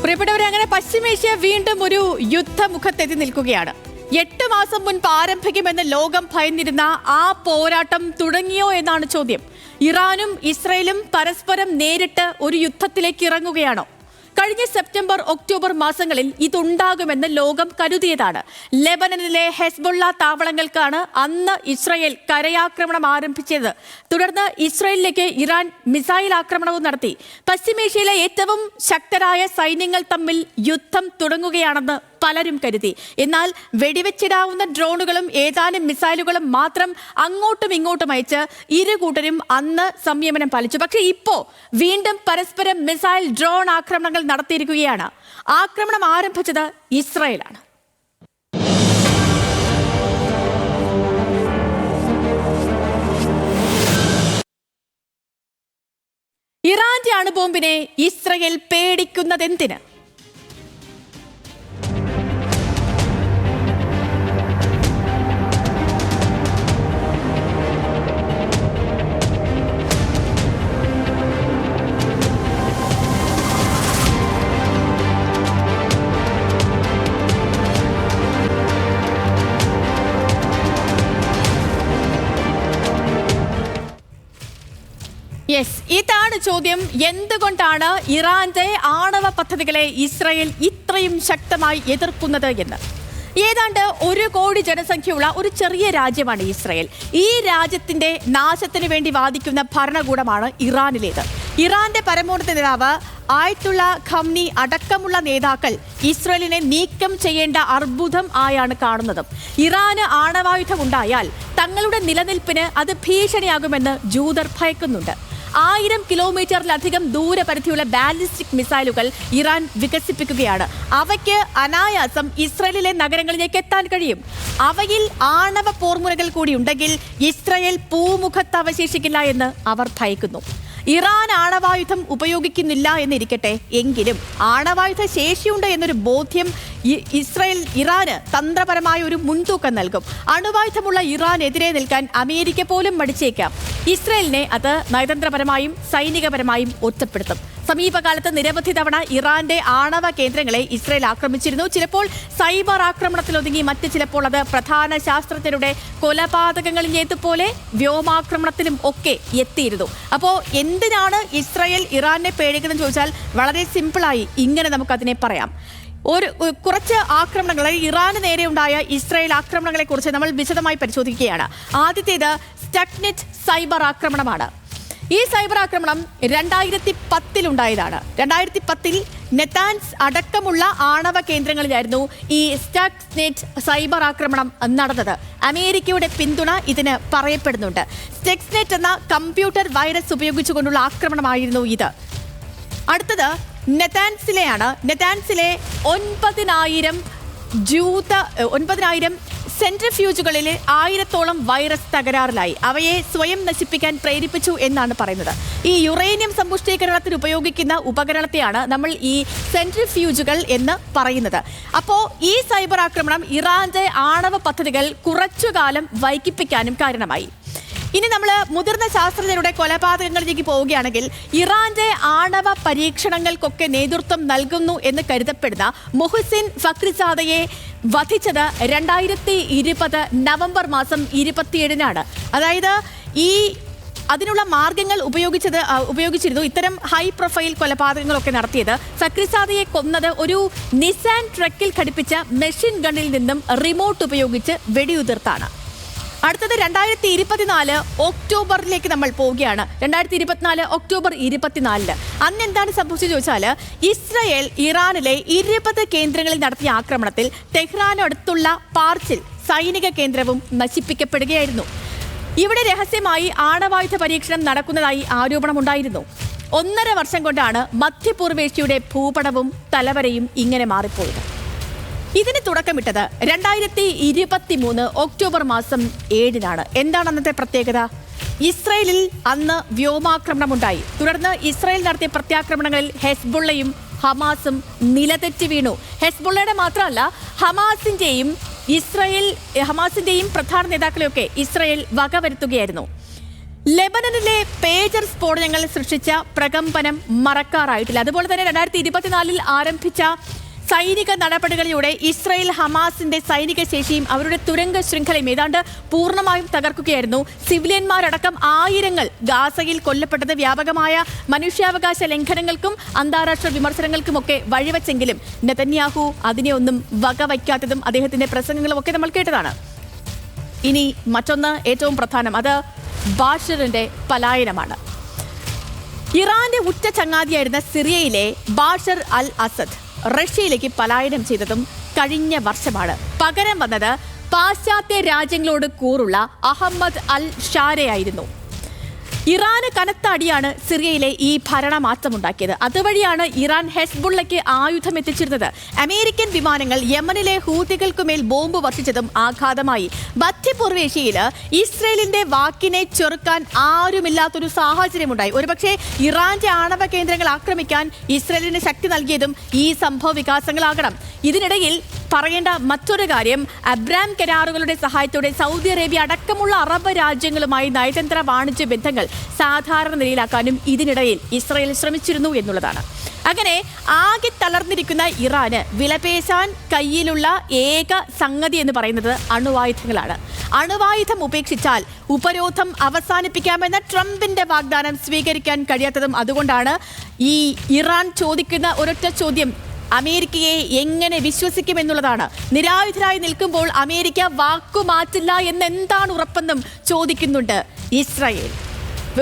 പ്രിയപ്പെട്ടവരെ, അങ്ങനെ പശ്ചിമേഷ്യ വീണ്ടും ഒരു യുദ്ധമുഖത്തെത്തി നിൽക്കുകയാണ്. 8 മാസം മുൻപ് ആരംഭിക്കുമെന്ന് ലോകം ഭയന്നിരുന്ന ആ പോരാട്ടം തുടങ്ങിയോ എന്നാണ് ചോദ്യം. ഇറാനും ഇസ്രയേലും പരസ്പരം നേരിട്ട് ഒരു യുദ്ധത്തിലേക്ക് ഇറങ്ങുകയാണോ? കഴിഞ്ഞ സെപ്റ്റംബർ ഒക്ടോബർ മാസങ്ങളിൽ ഇതുണ്ടാകുമെന്ന് ലോകം കരുതിയതാണ്. ലെബനനിലെ ഹെസ്ബുള്ള താവളങ്ങൾക്കാണ് അന്ന് ഇസ്രയേൽ കരയാക്രമണം ആരംഭിച്ചത്. തുടർന്ന് ഇസ്രയേലിലേക്ക് ഇറാൻ മിസൈൽ ആക്രമണവും നടത്തി. പശ്ചിമേഷ്യയിലെ ഏറ്റവും ശക്തരായ സൈന്യങ്ങൾ തമ്മിൽ യുദ്ധം തുടങ്ങുകയാണെന്ന് പലരും കരുതി. എന്നാൽ വെടിവെച്ചിടാവുന്ന ഡ്രോണുകളും ഏതാനും മിസൈലുകളും മാത്രം അങ്ങോട്ടും ഇങ്ങോട്ടും അയച്ച് ഇരു കൂട്ടരും അന്ന് സംയമനം പാലിച്ചു. പക്ഷേ ഇപ്പോ വീണ്ടും പരസ്പരം മിസൈൽ ഡ്രോൺ ആക്രമണങ്ങൾ നടത്തിയിരിക്കുകയാണ്. ആക്രമണം ആരംഭിച്ചത് ഇസ്രയേലാണ്. ഇറാന്റെ അണുബോംബിനെ ഇസ്രയേൽ പേടിക്കുന്നതെന്തിന്? ഇതാണ് ചോദ്യം. എന്തുകൊണ്ടാണ് ഇറാന്റെ ആണവ പദ്ധതികളെ ഇസ്രയേൽ ഇത്രയും ശക്തമായി എതിർക്കുന്നത് എന്ന്. ഏതാണ്ട് 1 കോടി ജനസംഖ്യയുള്ള ഒരു ചെറിയ രാജ്യമാണ് ഇസ്രയേൽ. ഈ രാജ്യത്തിന്റെ നാശത്തിന് വേണ്ടി വാദിക്കുന്ന ഭരണകൂടമാണ് ഇറാനിലേത്. ഇറാന്റെ പരമോന്നത നേതാവ് ആയത്തുള്ള ഖംനി അടക്കമുള്ള നേതാക്കൾ ഇസ്രയേലിനെ നീക്കം ചെയ്യേണ്ട അർബുദം ആയാണ് കാണുന്നത്. ഇറാന് ആണവായുധം ഉണ്ടായാൽ തങ്ങളുടെ നിലനിൽപ്പിന് അത് ഭീഷണിയാകുമെന്ന് ജൂതർ ഭയക്കുന്നുണ്ട്. 1000 കിലോമീറ്ററിലധികം ദൂരപരിധിയുള്ള ബാലിസ്റ്റിക് മിസൈലുകൾ ഇറാൻ വികസിപ്പിക്കുകയാണ്. അവയ്ക്ക് അനായാസം ഇസ്രയേലിലെ നഗരങ്ങളിലേക്ക് എത്താൻ കഴിയും. അവയിൽ ആണവ പോർമുനകൾ കൂടി ഉണ്ടെങ്കിൽ ഇസ്രയേൽ പൂമുഖത്ത് അവശേഷിക്കില്ല എന്ന് അവർ ഭയക്കുന്നു. ഇറാൻ ആണവായുധം ഉപയോഗിക്കുന്നില്ല എന്നിരിക്കട്ടെ, എങ്കിലും ആണവായുധ ശേഷിയുണ്ട് എന്നൊരു ബോധ്യം ഇറാന് തന്ത്രപരമായ ഒരു മുൻതൂക്കം നൽകും. അണുവായുധമുള്ള ഇറാനെതിരെ നിൽക്കാൻ അമേരിക്ക പോലും മടിച്ചേക്കാം. ഇസ്രയേലിനെ അത് നയതന്ത്രപരമായും സൈനികപരമായും ഒറ്റപ്പെടുത്തും. സമീപകാലത്ത് നിരവധി തവണ ഇറാന്റെ ആണവ കേന്ദ്രങ്ങളെ ഇസ്രയേൽ ആക്രമിച്ചിരുന്നു. ചിലപ്പോൾ സൈബർ ആക്രമണത്തിലൊതുങ്ങി, മറ്റ് ചിലപ്പോൾ അത് പ്രധാന ശാസ്ത്രജ്ഞരുടെ കൊലപാതകങ്ങളിലേതുപോലെ വ്യോമാക്രമണത്തിലും ഒക്കെ എത്തിയിരുന്നു. അപ്പോൾ എന്തിനാണ് ഇസ്രയേൽ ഇറാനെ പേടിക്കുന്നത് ചോദിച്ചാൽ വളരെ സിമ്പിളായി ഇങ്ങനെ നമുക്കതിനെ പറയാം. കുറച്ച് ആക്രമണങ്ങൾ, ഇറാന് നേരെ ഉണ്ടായ ഇസ്രയേൽ ആക്രമണങ്ങളെ കുറിച്ച് നമ്മൾ വിശദമായി പരിശോധിക്കുകയാണ്. ആദ്യത്തേത് സ്റ്റക്നെറ്റ് സൈബർ ആക്രമണമാണ്. ഈ സൈബർ ആക്രമണം 2010 ഉണ്ടായതാണ്. 2010 നെതാൻസ് അടക്കമുള്ള ആണവ കേന്ദ്രങ്ങളിലായിരുന്നു ഈ സ്റ്റക്നെറ്റ് സൈബർ ആക്രമണം നടന്നത്. അമേരിക്കയുടെ പിന്തുണ ഇതിന് പറയപ്പെടുന്നുണ്ട്. സ്റ്റക്നെറ്റ് എന്ന കമ്പ്യൂട്ടർ വൈറസ് ഉപയോഗിച്ചുകൊണ്ടുള്ള ആക്രമണമായിരുന്നു ഇത്. അടുത്തത് നെതാൻസിലെയാണ്. നെതാൻസിലെ 9000 സെൻട്രിഫ്യൂജുകളിൽ 1000-ഓളം വൈറസ് തകരാറിലായി. അവയെ സ്വയം നശിപ്പിക്കാൻ പ്രേരിപ്പിച്ചു എന്നാണ് പറയുന്നത്. ഈ യുറേനിയം സമ്പുഷ്ടീകരണത്തിന് ഉപയോഗിക്കുന്ന ഉപകരണത്തെയാണ് നമ്മൾ ഈ സെൻട്രിഫ്യൂജുകൾ എന്ന് പറയുന്നത്. അപ്പോൾ ഈ സൈബർ ആക്രമണം ഇറാന്റെ ആണവ പദ്ധതികൾ കുറച്ചുകാലം വൈകിപ്പിക്കാനും കാരണമായി. ഇനി നമ്മൾ മുതിർന്ന ശാസ്ത്രജ്ഞരുടെ കൊലപാതകങ്ങളിലേക്ക് പോവുകയാണെങ്കിൽ, ഇറാന്റെ ആണവ പരീക്ഷണങ്ങൾക്കൊക്കെ നേതൃത്വം നൽകുന്നു എന്ന് കരുതപ്പെടുന്ന മൊഹ്സിൻ ഫക്രിസാദയെ വധിച്ചത് 2020 നവംബർ മാസം 27-നാണ്. അതായത് അതിനുള്ള മാർഗങ്ങൾ ഉപയോഗിച്ചിരുന്നു ഇത്തരം ഹൈ പ്രൊഫൈൽ കൊലപാതകങ്ങളൊക്കെ നടത്തിയത്. ഫക്രിസാദയെ കൊന്നത് ഒരു നിസാൻ ട്രക്കിൽ ഘടിപ്പിച്ച മെഷീൻ ഗണ്ണിൽ നിന്നും റിമോട്ട് ഉപയോഗിച്ച് വെടിയുതിർത്താണ്. അടുത്തത് 2024 ഒക്ടോബറിലേക്ക് നമ്മൾ പോവുകയാണ്. 2024 ഒക്ടോബർ 24 അന്ന് എന്താണ് സംഭവിച്ചത് ചോദിച്ചാൽ, ഇസ്രയേൽ ഇറാനിലെ 20 കേന്ദ്രങ്ങളിൽ നടത്തിയ ആക്രമണത്തിൽ ടെഹ്റാനടുത്തുള്ള പാർച്ചിൽ സൈനിക കേന്ദ്രവും നശിപ്പിക്കപ്പെടുകയായിരുന്നു. ഇവിടെ രഹസ്യമായി ആണവായുധ പരീക്ഷണം നടക്കുന്നതായി ആരോപണമുണ്ടായിരുന്നു. 1.5 വർഷം കൊണ്ടാണ് മധ്യപൂർവേഷ്യയുടെ ഭൂപടവും തലവരയും ഇങ്ങനെ മാറിപ്പോയത്. ഇതിന് തുടക്കമിട്ടത് 2023 ഒക്ടോബർ മാസം 7-നാണ്. എന്താണ് അന്നത്തെ പ്രത്യേകത? ഇസ്രയേലിൽ അന്ന് വ്യോമാക്രമണമുണ്ടായി. തുടർന്ന് ഇസ്രയേൽ നടത്തിയ പ്രത്യാക്രമണങ്ങളിൽ ഹെസ്ബുള്ളയും ഹമാസും നിലതെറ്റി വീണു. ഹെസ്ബുള്ളയുടെ മാത്രമല്ല, ഹമാസിന്റെയും പ്രധാന നേതാക്കളെയൊക്കെ ഇസ്രയേൽ വകവരുത്തുകയായിരുന്നു. ലെബനനിലെ പേജർ സ്ഫോടനങ്ങൾ സൃഷ്ടിച്ച പ്രകമ്പനം മറക്കാറായിട്ടില്ല. അതുപോലെ തന്നെ 2024 ആരംഭിച്ച സൈനിക നടപടികളിലൂടെ ഇസ്രായേൽ ഹമാസിന്റെ സൈനിക ശേഷിയും അവരുടെ തുരങ്ക ശൃംഖലയും ഏതാണ്ട് പൂർണ്ണമായും തകർക്കുകയായിരുന്നു. സിവിലിയന്മാരടക്കം ആയിരങ്ങൾ ഗാസയിൽ കൊല്ലപ്പെട്ടത് വ്യാപകമായ മനുഷ്യാവകാശ ലംഘനങ്ങൾക്കും അന്താരാഷ്ട്ര വിമർശനങ്ങൾക്കുമൊക്കെ വഴിവെച്ചെങ്കിലും നെതന്യാഹു അതിനെ ഒന്നും വകവയ്ക്കാത്തതും അദ്ദേഹത്തിന്റെ പ്രസംഗങ്ങളും ഒക്കെ നമ്മൾ കേട്ടതാണ്. ഇനി മറ്റൊന്ന് ഏറ്റവും പ്രധാനം, അത് ബാഷറിന്റെ പലായനമാണ്. ഇറാന്റെ ഉറ്റ ചങ്ങാതിയായിരുന്ന സിറിയയിലെ ബാഷർ അൽ അസദ് റഷ്യയിലേക്ക് പലായനം ചെയ്തതും കഴിഞ്ഞ വർഷമാണ്. പകരം വന്നത് പാശ്ചാത്യ രാജ്യങ്ങളോട് കൂറുള്ള അഹമ്മദ് അൽ ഷാരയായിരുന്നു. ഇറാന് കനത്ത അടിയാണ് സിറിയയിലെ ഈ ഭരണമാറ്റമുണ്ടാക്കിയത്. അതുവഴിയാണ് ഇറാൻ ഹെസ്ബുള്ളയ്ക്ക് ആയുധം എത്തിച്ചിരുന്നത്. അമേരിക്കൻ വിമാനങ്ങൾ യമനിലെ ഹൂതികൾക്കുമേൽ ബോംബ് വർഷിച്ചതും ആഘാതമായി. മധ്യപൂർവേഷ്യയിൽ ഇസ്രയേലിന്റെ വാക്കിനെ ചെറുക്കാൻ ആരുമില്ലാത്തൊരു സാഹചര്യമുണ്ടായി. ഒരുപക്ഷെ ഇറാന്റെ ആണവ കേന്ദ്രങ്ങൾ ആക്രമിക്കാൻ ഇസ്രയേലിന് ശക്തി നൽകിയതും ഈ സംഭവ വികാസങ്ങളാകണം. ഇതിനിടയിൽ പറയേണ്ട മറ്റൊരു കാര്യം, അബ്രാം കരാറുകളുടെ സഹായത്തോടെ സൗദി അറേബ്യ അടക്കമുള്ള അറബ് രാജ്യങ്ങളുമായി നയതന്ത്ര വാണിജ്യ ബന്ധങ്ങൾ സാധാരണ നിലയിലാക്കാനും ഇതിനിടയിൽ ഇസ്രായേൽ ശ്രമിച്ചിരുന്നു എന്നുള്ളതാണ്. അങ്ങനെ ആകെ തളർന്നിരിക്കുന്ന ഇറാന് വിലപേശാൻ കയ്യിലുള്ള ഏക സംഗതി എന്ന് പറയുന്നത് അണുവായുധങ്ങളാണ്. അണുവായുധം ഉപേക്ഷിച്ചാൽ ഉപരോധം അവസാനിപ്പിക്കാമെന്ന ട്രംപിന്റെ വാഗ്ദാനം സ്വീകരിക്കാൻ കഴിയാത്തതും അതുകൊണ്ടാണ്. ഈ ഇറാൻ ചോദിക്കുന്ന ഒരൊറ്റ ചോദ്യം അമേരിക്കയെ എങ്ങനെ വിശ്വസിക്കുമെന്നുള്ളതാണ്. നിരായുധരായി നിൽക്കുമ്പോൾ അമേരിക്ക വാക്കുമാറ്റില്ല എന്നെന്താണ് ഉറപ്പെന്നും ചോദിക്കുന്നുണ്ട് ഇസ്രായേൽ.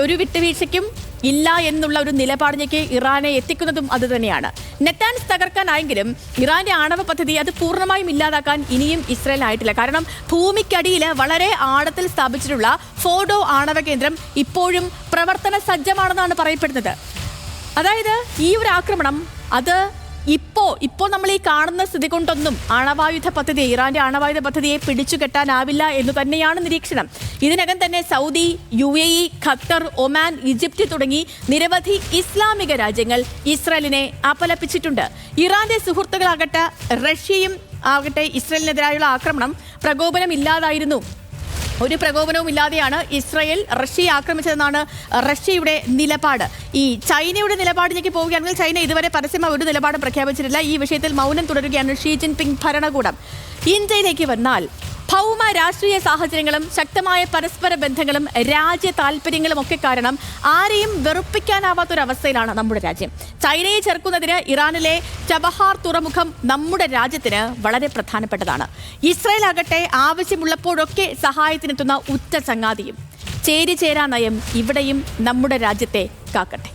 ഒരു വിട്ടുവീഴ്ചയ്ക്കും ഇല്ല എന്നുള്ള ഒരു നിലപാടിലേക്ക് ഇറാനെ എത്തിക്കുന്നതും അതുതന്നെയാണ്. നെറ്റാൻസ് തകർക്കാനായെങ്കിലും ഇറാന്റെ ആണവ പദ്ധതി അത് പൂർണ്ണമായും ഇല്ലാതാക്കാൻ ഇനിയും ഇസ്രായേൽ ആയിട്ടില്ല. കാരണം ഭൂമിക്കടിയിൽ വളരെ ആഴത്തിൽ സ്ഥാപിച്ചിട്ടുള്ള ഫോഡോ ആണവ കേന്ദ്രം ഇപ്പോഴും പ്രവർത്തന സജ്ജമാണെന്നാണ് പറയപ്പെടുന്നത്. അതായത് ഈ ഒരു ആക്രമണം അത് ഇപ്പോൾ നമ്മൾ ഈ കാണുന്ന സ്ഥിതി കൊണ്ടൊന്നും ആണവായുധ പദ്ധതി, ഇറാന്റെ ആണവായുധ പദ്ധതിയെ പിടിച്ചുകെട്ടാനാവില്ല എന്ന് തന്നെയാണ് നിരീക്ഷണം. ഇതിനകം തന്നെ Saudi, UAE, Qatar, Oman, Egypt തുടങ്ങി നിരവധി ഇസ്ലാമിക രാജ്യങ്ങൾ ഇസ്രായേലിനെ അപലപിച്ചിട്ടുണ്ട്. ഇറാന്റെ സുഹൃത്തുക്കളാകട്ടെ റഷ്യയും ആകട്ടെ ഇസ്രായേലിനെതിരായുള്ള ആക്രമണം പ്രകോപനമില്ലാതായിരുന്നു. ഒരു പ്രകോപനവും ഇല്ലാതെയാണ് ഇസ്രായേൽ റഷ്യയെ ആക്രമിച്ചതെന്നാണ് റഷ്യയുടെ നിലപാട്. ഈ ചൈനയുടെ നിലപാടിലേക്ക് പോവുകയാണെങ്കിൽ ചൈന ഇതുവരെ പരസ്യമായി ഒരു നിലപാടും പ്രഖ്യാപിച്ചിട്ടില്ല. ഈ വിഷയത്തിൽ മൗനം തുടരുകയാണ് ഷീ ജിൻപിങ് ഭരണകൂടം. ഇന്ത്യയിലേക്ക് വന്നാൽ ഭൗമ രാഷ്ട്രീയ സാഹചര്യങ്ങളും ശക്തമായ പരസ്പര ബന്ധങ്ങളും രാജ്യ താല്പര്യങ്ങളും ഒക്കെ കാരണം ആരെയും വെറുപ്പിക്കാനാവാത്തൊരവസ്ഥയിലാണ് നമ്മുടെ രാജ്യം. ചൈനയെ ചെറുക്കുന്നതിന് ഇറാനിലെ ചബഹാർ തുറമുഖം നമ്മുടെ രാജ്യത്തിന് വളരെ പ്രധാനപ്പെട്ടതാണ്. ഇസ്രായേൽ ആകട്ടെ ആവശ്യമുള്ളപ്പോഴൊക്കെ സഹായത്തിനെത്തുന്ന ഉറ്റ ചങ്ങാതിയും. ചേരിചേരാ നയം ഇവിടെയും നമ്മുടെ രാജ്യത്തെ കാക്കട്ടെ.